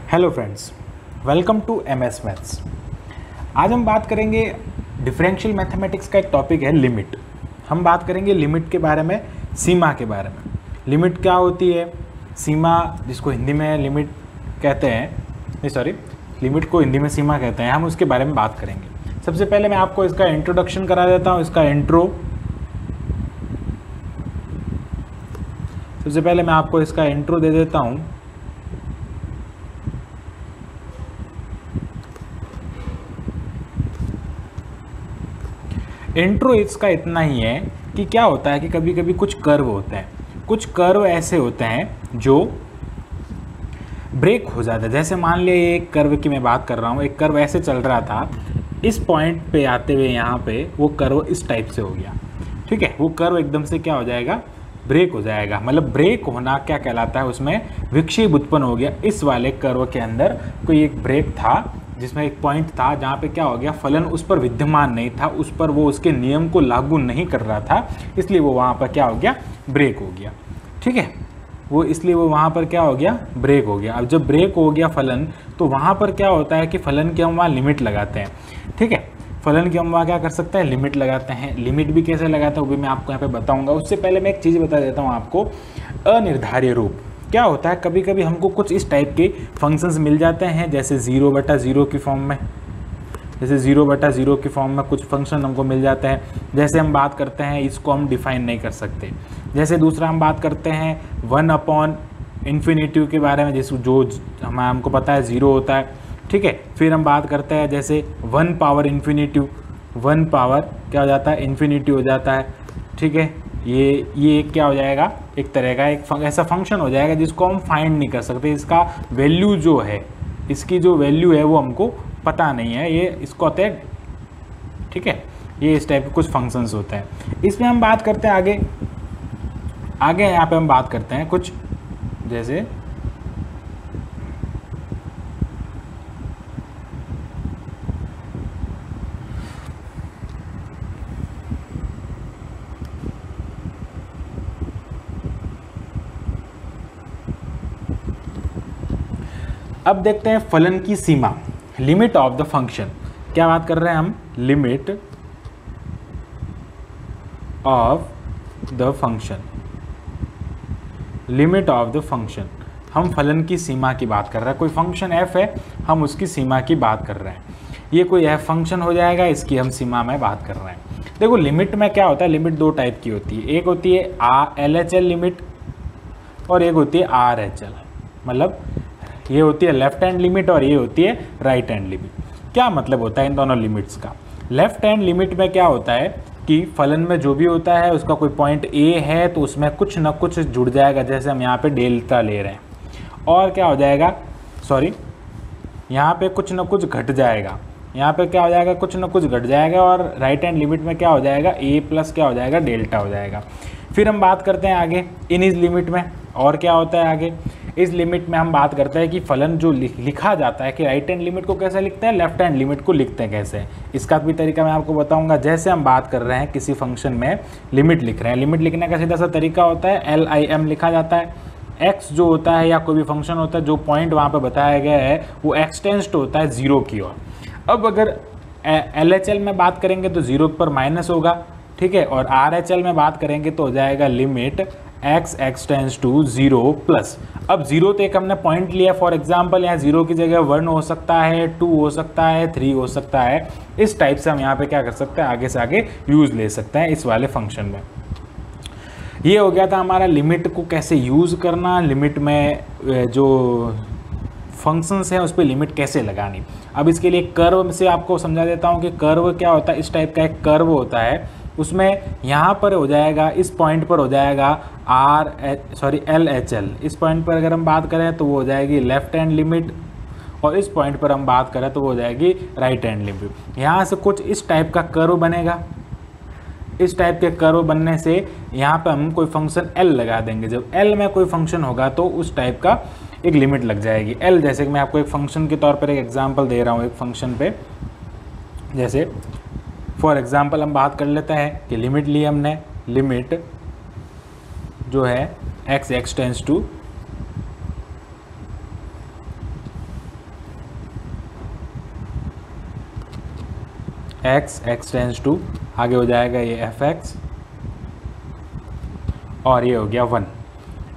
Hello friends, welcome to MS maths. आज हम बात करेंगे डिफरेंशियल मैथमेटिक्स का एक टॉपिक है लिमिट। हम बात करेंगे लिमिट के बारे में, सीमा के बारे में। लिमिट क्या होती है, सीमा जिसको हिंदी में लिमिट कहते हैं, लिमिट को हिंदी में सीमा कहते हैं, हम उसके बारे में बात करेंगे। सबसे पहले मैं आपको इसका इंट्रोडक्शन करा देता हूँ, इसका इंट्रो। सबसे पहले मैं आपको इसका इंट्रो दे देता हूँ। इंट्रो इसका इतना ही है कि क्या होता है कि कभी कभी कुछ कर्व होते हैं, कुछ कर्व ऐसे होते हैं जो ब्रेक हो जाता है। जैसे मान लिया ये एक कर्व की मैं बात कर रहा हूँ, एक कर्व ऐसे चल रहा था, इस पॉइंट पे आते हुए यहाँ पे वो कर्व इस टाइप से हो गया, ठीक है। वो कर्व एकदम से क्या हो जाएगा, ब्रेक हो जाएगा। मतलब ब्रेक होना क्या कहलाता है, उसमें विक्षेप उत्पन्न हो गया। इस वाले कर्व के अंदर कोई एक ब्रेक था जिसमें एक पॉइंट था जहाँ पे क्या हो गया, फलन उस पर विद्यमान नहीं था, उस पर वो उसके नियम को लागू नहीं कर रहा था, इसलिए वो वहाँ पर क्या हो गया, ब्रेक हो गया, ठीक है। वो इसलिए वो वहाँ पर क्या हो गया, ब्रेक हो गया। अब जब ब्रेक हो गया फलन, तो वहाँ पर क्या होता है कि फलन की हम वहाँ लिमिट लगाते हैं, ठीक है। फलन की हम वहाँ क्या कर सकते हैं, लिमिट लगाते हैं। लिमिट भी कैसे लगाते हैं वो भी मैं आपको यहाँ पे बताऊँगा। उससे पहले मैं एक चीज़ बता देता हूँ आपको, अनिर्धार्य रूप क्या होता है। कभी कभी हमको कुछ इस टाइप के फंक्शंस मिल जाते हैं, जैसे 0/0 की फॉर्म में, जैसे 0/0 की फॉर्म में कुछ फंक्शन हमको मिल जाते हैं। जैसे हम बात करते हैं, इसको हम डिफाइन नहीं कर सकते। जैसे दूसरा हम बात करते हैं 1/∞ के बारे में, जैसे जो हमको पता है 0 होता है, ठीक है। फिर हम बात करते हैं जैसे 1 पावर इन्फिनिटी, 1 पावर क्या हो जाता है, इन्फिनिटी हो जाता है, ठीक है। ये क्या हो जाएगा, एक तरह का एक ऐसा फंक्शन हो जाएगा जिसको हम फाइंड नहीं कर सकते। इसका वैल्यू जो है, इसकी जो वैल्यू है वो हमको पता नहीं है, ये इसको होते हैं, ठीक है। ये इस टाइप के कुछ फंक्शंस होते हैं। इसमें हम बात करते हैं आगे यहाँ पे हम बात करते हैं कुछ, जैसे अब देखते हैं फलन की सीमा, लिमिट ऑफ द फंक्शन। क्या बात कर रहे हैं हम, limit of the function, limit of the function. हम फलन की सीमा की बात कर रहे हैं। कोई फंक्शन f है, हम उसकी सीमा की बात कर रहे हैं। ये कोई f फंक्शन हो जाएगा, इसकी हम सीमा में बात कर रहे हैं। देखो लिमिट में क्या होता है, लिमिट दो टाइप की होती है। एक होती है LHL लिमिट और एक होती है RHL। मतलब ये होती है लेफ्ट हैंड लिमिट और ये होती है राइट हैंड लिमिट। क्या मतलब होता है इन दोनों लिमिट्स का। लेफ्ट हैंड लिमिट में क्या होता है कि फलन में जो भी होता है उसका कोई पॉइंट A है तो उसमें कुछ ना कुछ जुड़ जाएगा, जैसे हम यहाँ पे डेल्टा ले रहे हैं, और क्या हो जाएगा, यहाँ पे कुछ ना कुछ घट जाएगा, यहाँ पे क्या हो जाएगा, कुछ ना कुछ घट जाएगा। और राइट हैंड लिमिट में क्या हो जाएगा, A प्लस क्या हो जाएगा, डेल्टा हो जाएगा। फिर हम बात करते हैं आगे इन इस लिमिट में, और क्या होता है आगे इस लिमिट में हम बात करते हैं कि फलन जो लिखा जाता है कि राइट हैंड लिमिट को कैसे लिखते हैं, लेफ्ट हैंड लिमिट को लिखते हैं कैसे। इसका भी तरीका मैं आपको बताऊंगा। जैसे हम बात कर रहे हैं किसी फंक्शन में लिमिट लिख रहे हैं, लिमिट लिखने का सीधा सा तरीका होता है LIM लिखा जाता है। x जो होता है या कोई भी फंक्शन होता है, जो पॉइंट वहाँ पर बताया गया है वो एक्सटेंस्ड होता है 0 की ओर। अब अगर LHL में बात करेंगे तो 0 पर माइनस होगा, ठीक है। और RHL में बात करेंगे तो हो जाएगा limit x extends to 0 plus. अब 0 तो एक हमने पॉइंट लिया, फॉर एग्जांपल यहाँ 0 की जगह 1 हो सकता है, 2 हो सकता है, 3 हो सकता है। इस टाइप से हम यहाँ पे क्या कर सकते हैं, आगे से आगे यूज़ ले सकते हैं इस वाले फंक्शन में। ये हो गया था हमारा लिमिट को कैसे यूज़ करना, लिमिट में जो फंक्शंस हैं उस पर लिमिट कैसे लगानी। अब इसके लिए कर्व से आपको समझा देता हूँ कि कर्व क्या होता है। इस टाइप का एक कर्व होता है, उसमें यहाँ पर हो जाएगा, इस पॉइंट पर हो जाएगा LHL। इस पॉइंट पर अगर हम बात करें तो वो हो जाएगी लेफ्ट हैंड लिमिट, और इस पॉइंट पर हम बात करें तो वो हो जाएगी राइट हैंड लिमिट। यहाँ से कुछ इस टाइप का कर्व बनेगा। इस टाइप के कर्व बनने से यहाँ पर हम कोई फंक्शन L लगा देंगे। जब L में कोई फंक्शन होगा तो उस टाइप का एक लिमिट लग जाएगी L। जैसे कि मैं आपको एक फंक्शन के तौर पर एक एग्जांपल दे रहा हूँ, एक फंक्शन पे, जैसे फॉर एग्जांपल हम बात कर लेते हैं कि लिमिट ली हमने, लिमिट जो है x extends to x tends to आगे हो जाएगा ये fx और ये हो गया 1।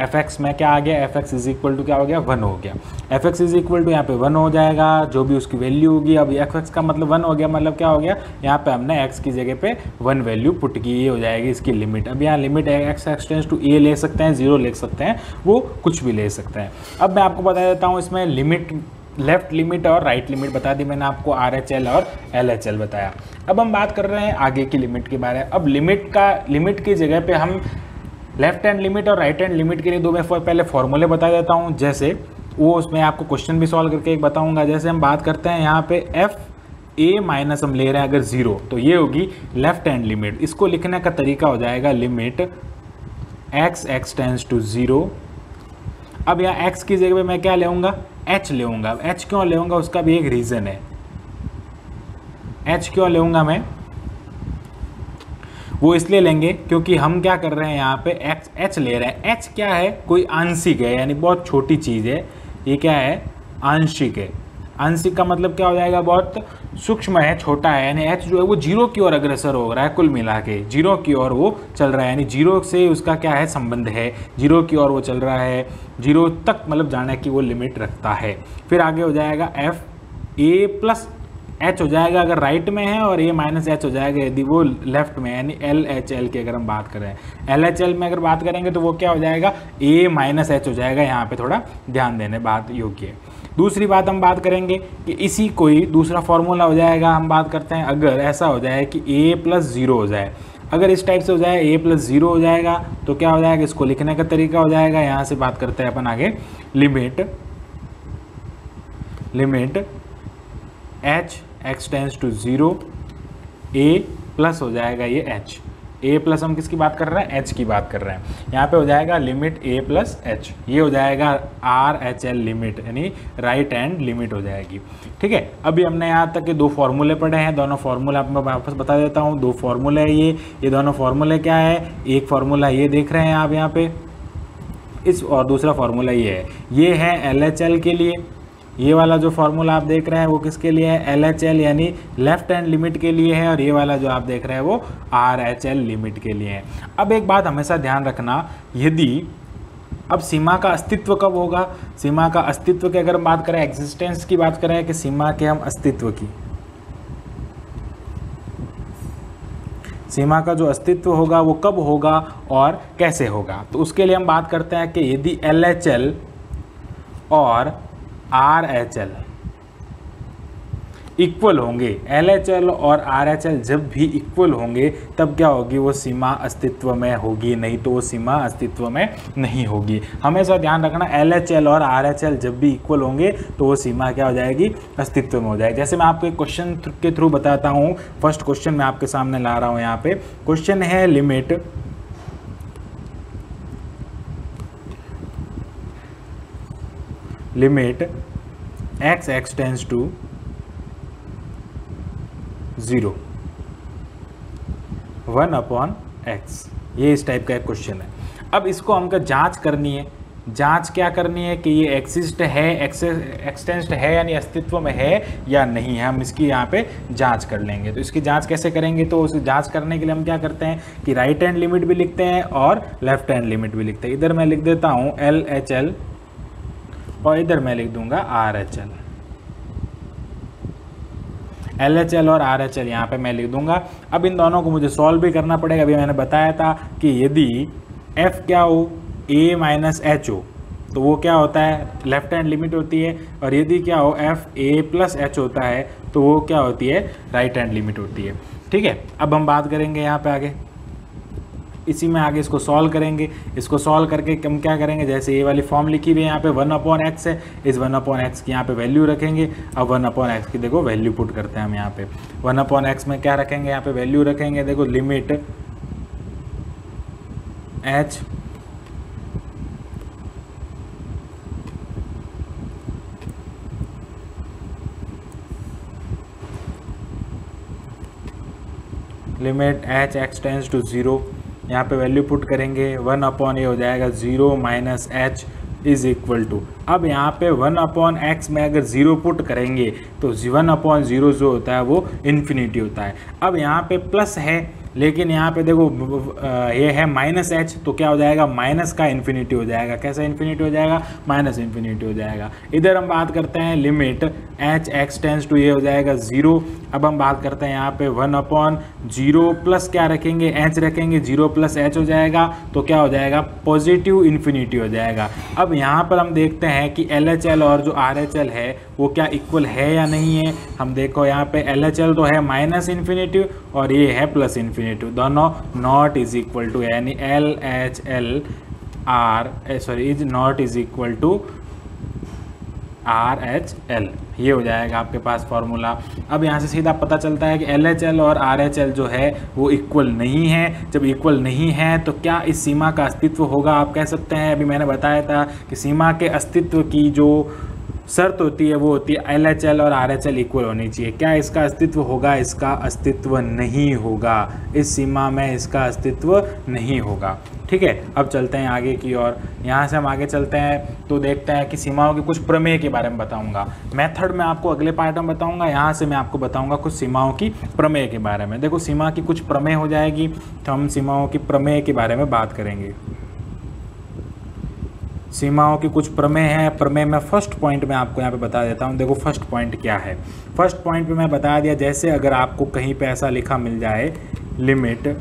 fx में क्या आ गया, fx इज इक्वल टू क्या हो गया 1 हो गया। fx इज इक्वल टू यहाँ पे 1 हो जाएगा, जो भी उसकी वैल्यू होगी। अब fx का मतलब 1 हो गया, मतलब क्या हो गया, यहाँ पे हमने x की जगह पे 1 वैल्यू पुट की, ये हो जाएगी इसकी लिमिट। अब यहाँ limit x tends to a ले सकते हैं, 0 ले सकते हैं, वो कुछ भी ले सकते हैं। अब मैं आपको बता देता हूँ इसमें लिमिट, लेफ्ट लिमिट और राइट लिमिट बता दी मैंने आपको, RHL और LHL बताया। अब हम बात कर रहे हैं आगे की लिमिट के बारे में। अब लिमिट की जगह पे हम लेफ्ट हैंड लिमिट और राइट हैंड लिमिट के लिए दो मैं पहले फॉर्मूले बता देता हूँ, जैसे वो उसमें आपको क्वेश्चन भी सॉल्व करके एक बताऊंगा। जैसे हम बात करते हैं यहाँ पे एफ ए माइनस हम ले रहे हैं अगर 0, तो ये होगी लेफ्ट हैंड लिमिट। इसको लिखने का तरीका हो जाएगा लिमिट x टेंस टू 0। अब यहाँ x की जगह पे मैं क्या लेऊंगा, h लेऊंगा। h क्यों लेऊंगा, उसका भी एक रीज़न है। h क्यों लेऊंगा मैं, वो इसलिए लेंगे क्योंकि हम क्या कर रहे हैं यहाँ पे h ले रहे हैं। h क्या है, कोई आंशिक है, यानी बहुत छोटी चीज़ है। ये क्या है, आंशिक है। आंशिक का मतलब क्या हो जाएगा, बहुत सूक्ष्म है, छोटा है, यानी h जो है वो 0 की ओर अग्रसर हो रहा है, कुल मिला के 0 की ओर वो चल रहा है, यानी 0 से उसका क्या है, संबंध है, 0 की ओर वो चल रहा है, 0 तक मतलब जाने की वो लिमिट रखता है। फिर आगे हो जाएगा एफ ए प्लस h हो जाएगा अगर राइट में है, और a माइनस h हो जाएगा यदि वो लेफ्ट में है, यानी LHL की अगर हम बात करें। LHL में अगर बात करेंगे तो वो क्या हो जाएगा, a माइनस h हो जाएगा। यहाँ पे थोड़ा ध्यान देने बात योग्य है। दूसरी बात हम बात करेंगे कि इसी कोई दूसरा फॉर्मूला हो जाएगा। हम बात करते हैं अगर ऐसा हो जाए कि a प्लस 0 हो जाए, अगर इस टाइप से हो जाए a प्लस 0 हो जाएगा तो क्या हो जाएगा, इसको लिखने का तरीका हो जाएगा। यहाँ से बात करते हैं अपन आगे, limit h x tends to 0 a plus हो जाएगा ये h। a प्लस हम किसकी बात कर रहे हैं, h की बात कर रहे हैं। यहाँ पे हो जाएगा लिमिट a प्लस h, ये हो जाएगा RHL लिमिट, यानी राइट हैंड लिमिट हो जाएगी। ठीक है, अभी हमने यहाँ तक के दो फॉर्मूले पढ़े हैं, दोनों फॉर्मूले आपको मैं वापस बता देता हूँ। दो फॉर्मूले है ये दोनों फॉर्मूले क्या है, एक फॉर्मूला ये देख रहे हैं आप यहाँ पे, इस और दूसरा फॉर्मूला ये है LHL के लिए। ये वाला जो फॉर्मूला आप देख रहे हैं वो किसके लिए है, LHL यानी लेफ्ट हैंड लिमिट के लिए है, और ये वाला जो आप देख रहे हैं वो RHL लिमिट के लिए है। अब एक बात हमेशा ध्यान रखना, यदि अब सीमा का अस्तित्व कब होगा, सीमा का अस्तित्व की अगर हम बात करें, एग्जिस्टेंस की बात करें कि सीमा के हम अस्तित्व की, सीमा का जो अस्तित्व होगा वो कब होगा और कैसे होगा, तो उसके लिए हम बात करते हैं कि यदि LHL और RHL इक्वल होंगे, LHL और RHL जब भी इक्वल होंगे तब क्या होगी, वो सीमा अस्तित्व में होगी, नहीं तो वो सीमा अस्तित्व में नहीं होगी। हमेशा ध्यान रखना, LHL और RHL जब भी इक्वल होंगे तो वो सीमा क्या हो जाएगी, अस्तित्व में हो जाएगी। जैसे मैं आपको एक क्वेश्चन के थ्रू बताता हूँ। फर्स्ट क्वेश्चन मैं आपके सामने ला रहा हूँ। यहाँ पे क्वेश्चन है limit x tends to 0 1/x, ये इस टाइप का एक क्वेश्चन है। अब इसको हमको जांच करनी है। जांच क्या करनी है कि ये एक्सिस्ट है, एक्सटेंस्ट है यानी अस्तित्व में है या नहीं है, हम इसकी यहाँ पे जांच कर लेंगे। तो इसकी जांच कैसे करेंगे, तो उसे जांच करने के लिए हम क्या करते हैं कि राइट हैंड लिमिट भी लिखते हैं और लेफ्ट हैंड लिमिट भी लिखते हैं। इधर मैं लिख देता हूँ LHL और इधर मैं लिख दूंगा RHL। LHL और RHL यहाँ पे मैं लिख दूंगा। अब इन दोनों को मुझे सॉल्व भी करना पड़ेगा। अभी मैंने बताया था कि यदि F क्या हो, A माइनस H हो, तो वो क्या होता है, लेफ्ट हैंड लिमिट होती है, और यदि क्या हो F A प्लस H होता है तो वो क्या होती है, राइट हैंड लिमिट होती है। ठीक है, अब हम बात करेंगे यहाँ पे आगे, इसी में आगे इसको सॉल्व करेंगे। इसको सॉल्व करके हम क्या करेंगे, जैसे ये वाली फॉर्म लिखी हुई है यहाँ पे 1/x है, इस 1/x की यहाँ पे वैल्यू रखेंगे। अब 1/x की देखो वैल्यू पुट करते हैं हम यहाँ पे। 1/x में क्या रखेंगे, यहाँ पे वैल्यू रखेंगे, देखो limit h x tends to 0, यहाँ पे वैल्यू पुट करेंगे। 1/a हो जाएगा 0 minus h is equal to, अब यहाँ पे 1/x में अगर 0 पुट करेंगे तो 1/0 जो होता है वो इन्फिनिटी होता है। अब यहाँ पे प्लस है लेकिन यहाँ पे देखो ये है -h, तो क्या हो जाएगा, माइनस का इन्फिनिटी हो जाएगा। कैसा इन्फिनिटी हो जाएगा, माइनस इन्फिनिटी हो जाएगा। इधर हम बात करते हैं लिमिट h(x टेंस टू ये हो जाएगा 0। अब हम बात करते हैं यहाँ पे 1/0 प्लस क्या रखेंगे, h रखेंगे, 0 + h हो जाएगा, तो क्या हो जाएगा, पॉजिटिव इन्फिनिटी हो जाएगा। अब यहाँ पर हम देखते हैं कि LHL और जो RHL है वो क्या इक्वल है या नहीं है। हम देखो यहाँ पे LHL तो है -इन्फिनिटी और ये है +इन्फिनिटी, दोनों नॉट इज इक्वल टू, यानी LHL is not is equal to RHL, ये हो जाएगा आपके पास फॉर्मूला। अब यहाँ से सीधा पता चलता है कि LHL और RHL जो है वो इक्वल नहीं है। जब इक्वल नहीं है तो क्या इस सीमा का अस्तित्व होगा, आप कह सकते हैं। अभी मैंने बताया था कि सीमा के अस्तित्व की जो शर्त होती है वो होती है LHL और RHL इक्वल होनी चाहिए। क्या इसका अस्तित्व होगा, इसका अस्तित्व नहीं होगा, इस सीमा में इसका अस्तित्व नहीं होगा। ठीक है, अब चलते हैं आगे की ओर। यहाँ से हम आगे चलते हैं तो देखते हैं कि सीमाओं के कुछ प्रमेय के बारे में बताऊंगा। मेथड में आपको अगले पार्ट में बताऊंगा, यहाँ से मैं आपको बताऊंगा कुछ सीमाओं की प्रमेय के बारे में। देखो सीमा की कुछ प्रमेय हो जाएगी तो हम सीमाओं की प्रमेय के बारे में बात करेंगे। सीमाओं की कुछ प्रमेय हैं। प्रमेय में फर्स्ट पॉइंट में आपको यहाँ पे बता देता हूँ। देखो फर्स्ट पॉइंट क्या है। फर्स्ट पॉइंट पे मैं बता दिया, जैसे अगर आपको कहीं पे ऐसा लिखा मिल जाए limit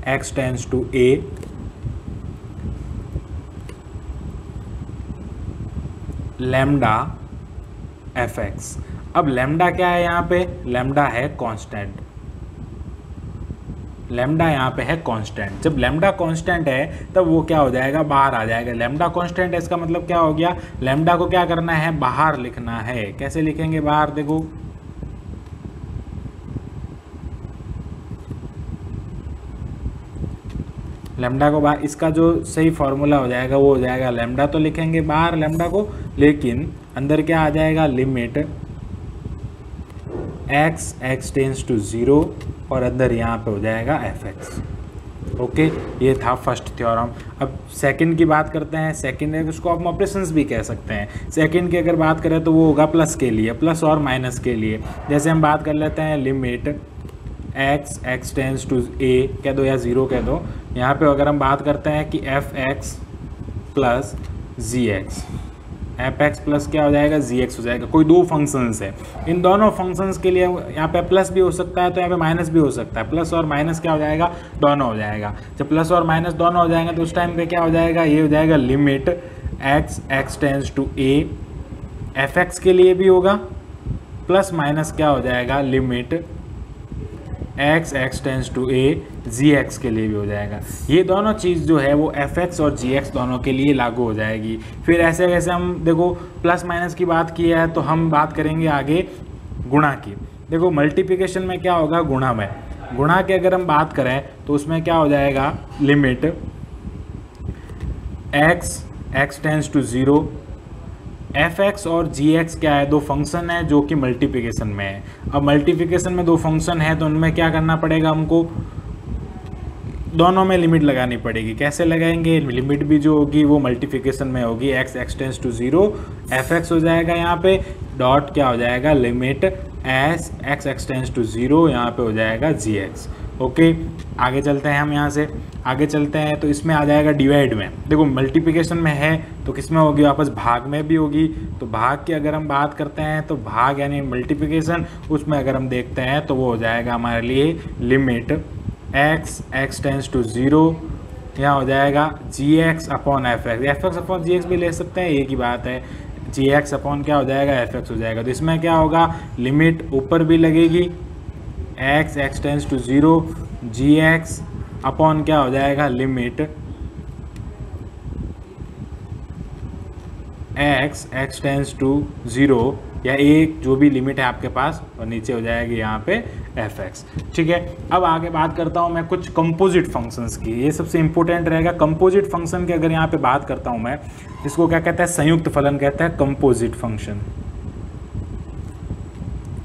x tends to a lambda fx। अब लैम्डा क्या है, यहाँ पे लैम्डा है कांस्टेंट, लैम्डा यहाँ पे है कांस्टेंट। जब लैम्डा कांस्टेंट है तब वो क्या हो जाएगा, बाहर आ जाएगा। लैम्डा कांस्टेंट है, इसका मतलब क्या हो गया, लैम्डा को क्या करना है, बाहर लिखना है। कैसे लिखेंगे बाहर, देखो लैम्डा को बाहर, इसका जो सही फॉर्मूला हो जाएगा वो हो जाएगा लैम्डा तो लिखेंगे बाहर लैम्डा को, लेकिन अंदर क्या आ जाएगा, लिमिट x टेंस टू 0 और अंदर यहाँ पे हो जाएगा fx। ओके, ये था फर्स्ट थ्योरम। अब सेकंड की बात करते हैं। सेकंड है, उसको आप ऑपरेशंस भी कह सकते हैं। सेकंड की अगर बात करें तो वो होगा प्लस के लिए, प्लस और माइनस के लिए। जैसे हम बात कर लेते हैं limit x tends to a कह दो या 0 कह दो। यहाँ पे अगर हम बात करते हैं कि fx plus gx, fx plus क्या हो जाएगा, gx हो जाएगा। कोई दो फंक्शंस है, इन दोनों फंक्शंस के लिए यहाँ पे प्लस भी हो सकता है तो यहाँ पे माइनस भी हो सकता है। प्लस और माइनस क्या हो जाएगा, दोनों हो जाएगा। जब प्लस और माइनस दोनों हो जाएंगे तो उस टाइम पे क्या हो जाएगा, ये हो जाएगा limit x tends to a, fx के लिए भी होगा, प्लस माइनस क्या हो जाएगा, limit x tends to a, gx के लिए भी हो जाएगा। ये दोनों चीज़ जो है वो fx और gx दोनों के लिए लागू हो जाएगी। फिर ऐसे कैसे हम देखो प्लस माइनस की बात की है तो हम बात करेंगे आगे गुणा की। देखो मल्टीप्लिकेशन में क्या होगा, गुणा में, गुणा की अगर हम बात करें तो उसमें क्या हो जाएगा, limit x tends to 0, fx और gx क्या है, दो फंक्शन है जो कि मल्टीप्लिकेशन में है। अब मल्टीप्लिकेशन में दो फंक्शन है तो उनमें क्या करना पड़ेगा, हमको दोनों में लिमिट लगानी पड़ेगी। कैसे लगाएंगे, लिमिट भी जो होगी वो मल्टीप्लिकेशन में होगी। x टेंस टू 0 fx हो जाएगा, यहाँ पे डॉट क्या हो जाएगा, लिमिट x टेंस टू 0 यहाँ पे हो जाएगा gx। ओके, आगे चलते हैं हम। यहाँ से आगे चलते हैं तो इसमें आ जाएगा डिवाइड में। देखो मल्टीप्लिकेशन में है तो किस में होगी, वापस भाग में भी होगी। तो भाग की अगर हम बात करते हैं तो भाग यानी मल्टीप्लिकेशन, उसमें अगर हम देखते हैं तो वो हो जाएगा हमारे लिए लिमिट x टेंस टू 0 यहाँ हो जाएगा gx upon fx upon gx भी ले सकते हैं, एक ही बात है। gx अपॉन क्या हो जाएगा, fx हो जाएगा। तो इसमें क्या होगा, लिमिट ऊपर भी लगेगी x tends to 0 gx upon क्या हो जाएगा, लिमिट x टेंस टू 0 या एक जो भी लिमिट है आपके पास, और नीचे हो जाएगी यहाँ पे fx। ठीक है, अब आगे बात करता हूँ मैं कुछ कंपोजिट फंक्शंस की। ये सबसे इंपॉर्टेंट रहेगा। कंपोजिट फंक्शन की अगर यहाँ पे बात करता हूँ मैं, इसको क्या कहता है, संयुक्त फलन कहता है, कंपोजिट फंक्शन।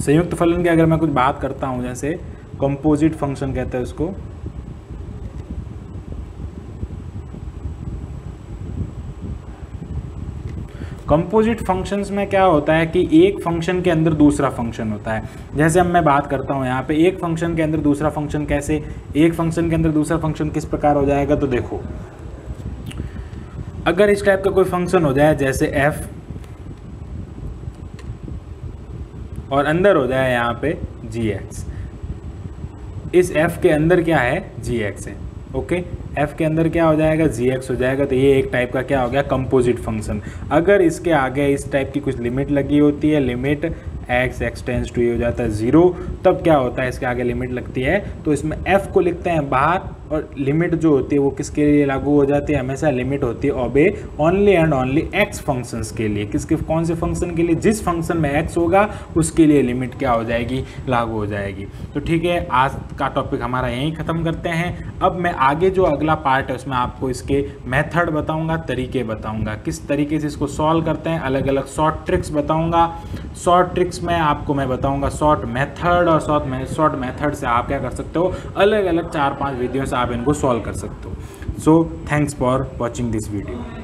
संयुक्त फलन की अगर मैं कुछ बात करता हूँ, जैसे कंपोजिट फंक्शन कहते हैं उसको। कंपोजिट फंक्शंस में क्या होता है कि एक फंक्शन के अंदर दूसरा फंक्शन होता है। जैसे अब मैं बात करता हूँ यहाँ पे एक फंक्शन के अंदर दूसरा फंक्शन कैसे, एक फंक्शन के अंदर दूसरा फंक्शन किस प्रकार हो जाएगा। तो देखो अगर इस टाइप का कोई फंक्शन हो जाए जैसे f और अंदर हो जाए यहाँ पे gx, इस f के अंदर क्या है gx है, ओके f के अंदर क्या हो जाएगा gx हो जाएगा। तो ये एक टाइप का क्या हो गया कंपोजिट फंक्शन। अगर इसके आगे इस टाइप की कुछ लिमिट लगी होती है, लिमिट x टेंड्स टू ये हो जाता है 0, तब क्या होता है इसके आगे लिमिट लगती है तो इसमें f को लिखते हैं बाहर, और लिमिट जो होती है वो किसके लिए लागू हो जाती है, हमेशा लिमिट होती है ओबे only and only x functions के लिए। किसके, कौन से फंक्शन के लिए, जिस फंक्शन में x होगा उसके लिए लिमिट क्या हो जाएगी, लागू हो जाएगी। तो ठीक है, आज का टॉपिक हमारा यहीं ख़त्म करते हैं। अब मैं आगे जो अगला पार्ट है उसमें आपको इसके मेथड बताऊंगा, तरीके बताऊंगा, किस तरीके से इसको सॉल्व करते हैं, अलग अलग शॉर्ट ट्रिक्स बताऊंगा। शॉर्ट ट्रिक्स में आपको मैं बताऊंगा शॉर्ट मेथड, और शॉर्ट मेथड से आप क्या कर सकते हो, अलग अलग 4-5 वीडियो से आप इनको सॉल्व कर सकते हो। So thanks for watching this video.